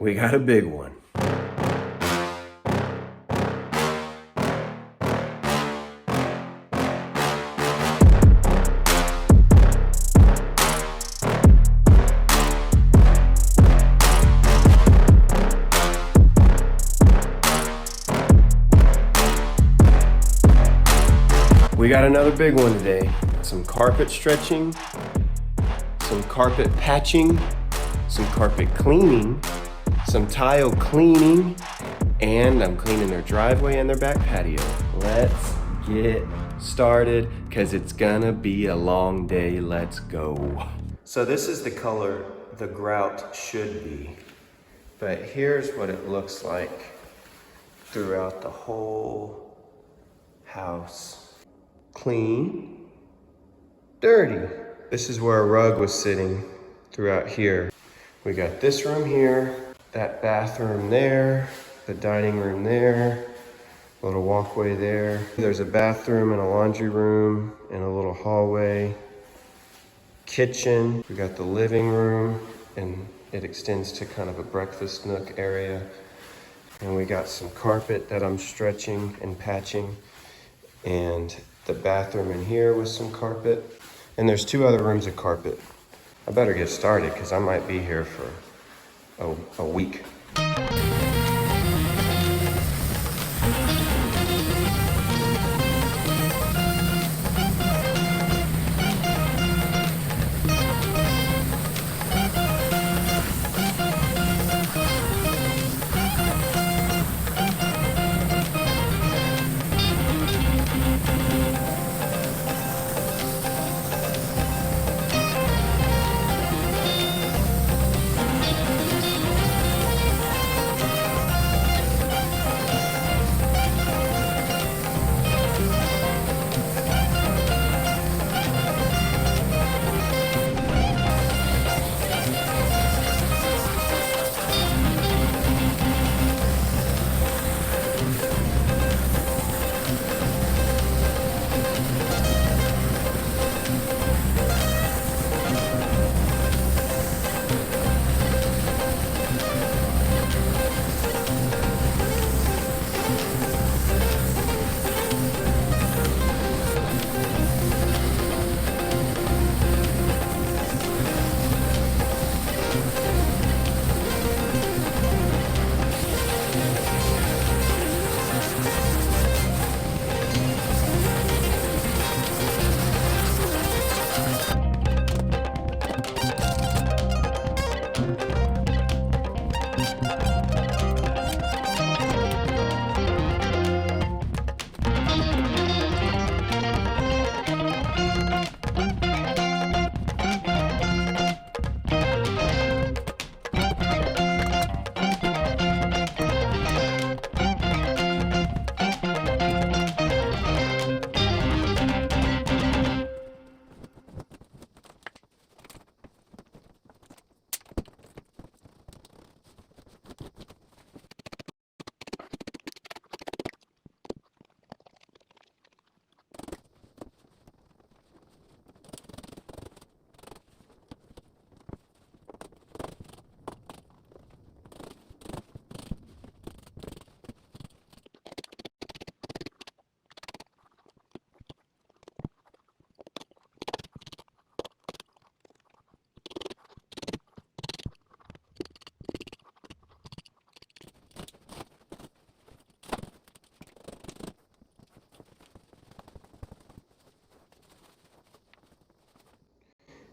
We got a big one. We got another big one today. Some carpet stretching, some carpet patching, some carpet cleaning, some tile cleaning, and I'm cleaning their driveway and their back patio. Let's get started, because it's gonna be a long day. Let's go. So this is the color the grout should be, but here's what it looks like throughout the whole house. Clean, dirty. This is where a rug was sitting throughout here. We got this room here, that bathroom there, the dining room there, a little walkway there. There's a bathroom and a laundry room and a little hallway. Kitchen, we got the living room, and it extends to kind of a breakfast nook area. And we got some carpet that I'm stretching and patching, and the bathroom in here with some carpet. And there's 2 other rooms of carpet. I better get started, because I might be here for a week.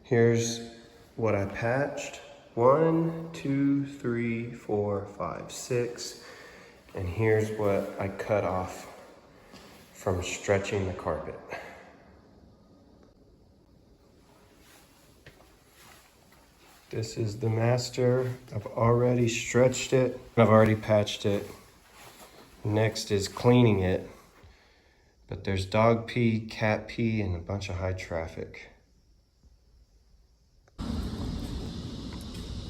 Here's what I patched. 1, 2, 3, 4, 5, 6. And here's what I cut off from stretching the carpet. This is the master. I've already stretched it. I've already patched it. Next is cleaning it. But there's dog pee, cat pee, and a bunch of high traffic.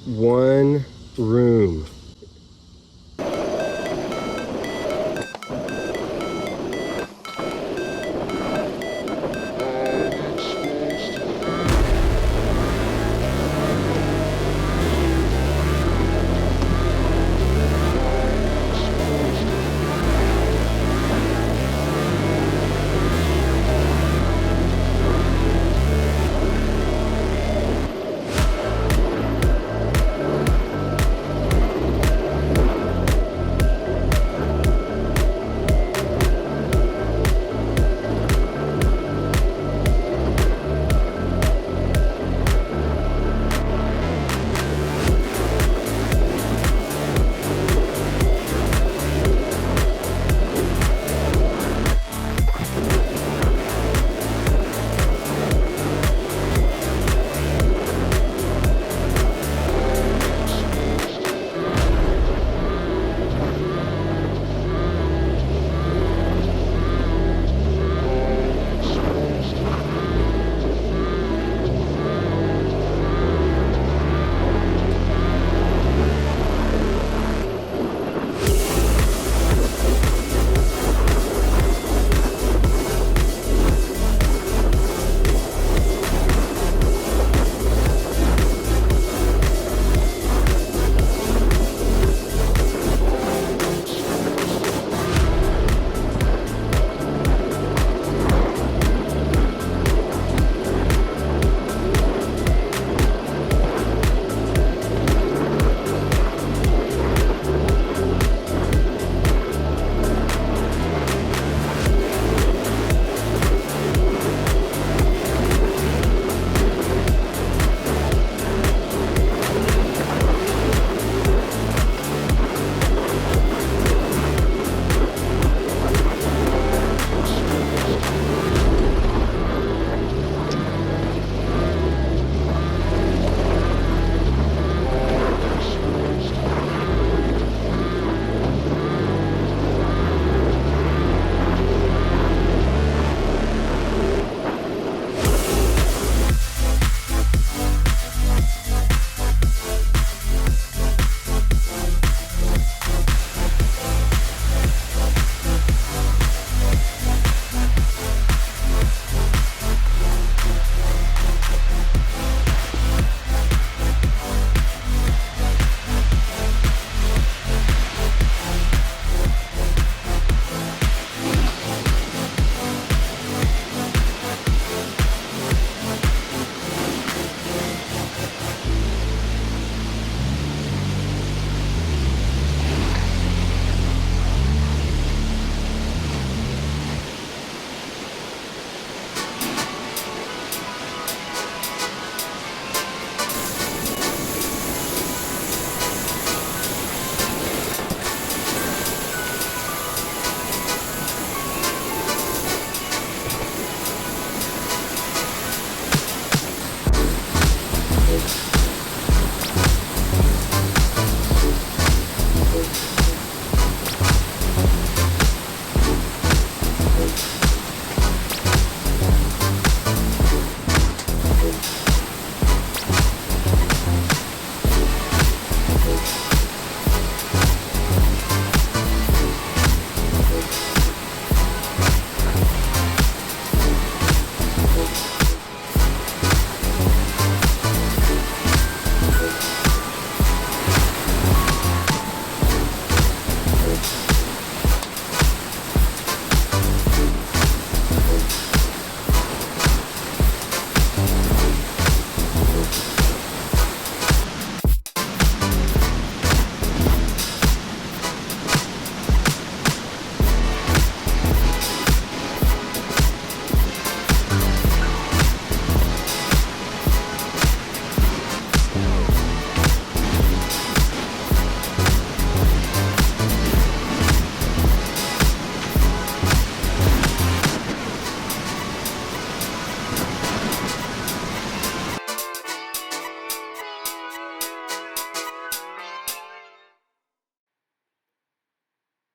One room.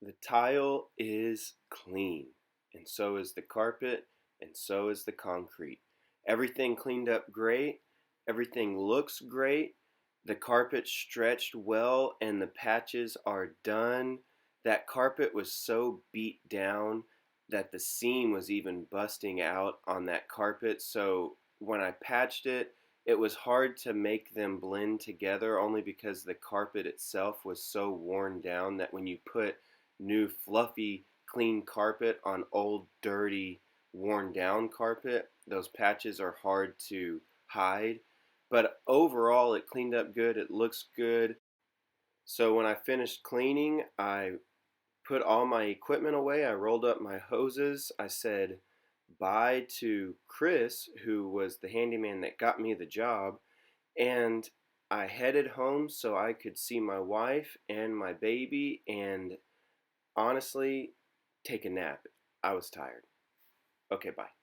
The tile is clean, and so is the carpet, and so is the concrete. Everything cleaned up great. Everything looks great. The carpet stretched well, and the patches are done. That carpet was so beat down that the seam was even busting out on that carpet. So when I patched it, it was hard to make them blend together only because the carpet itself was so worn down that when you put new fluffy clean carpet on old dirty worn down carpet, those patches are hard to hide. But overall it cleaned up good, it looks good. So when I finished cleaning, I put all my equipment away, I rolled up my hoses, I said bye to Chris, who was the handyman that got me the job, and I headed home so I could see my wife and my baby and honestly take a nap. I was tired. Okay, bye.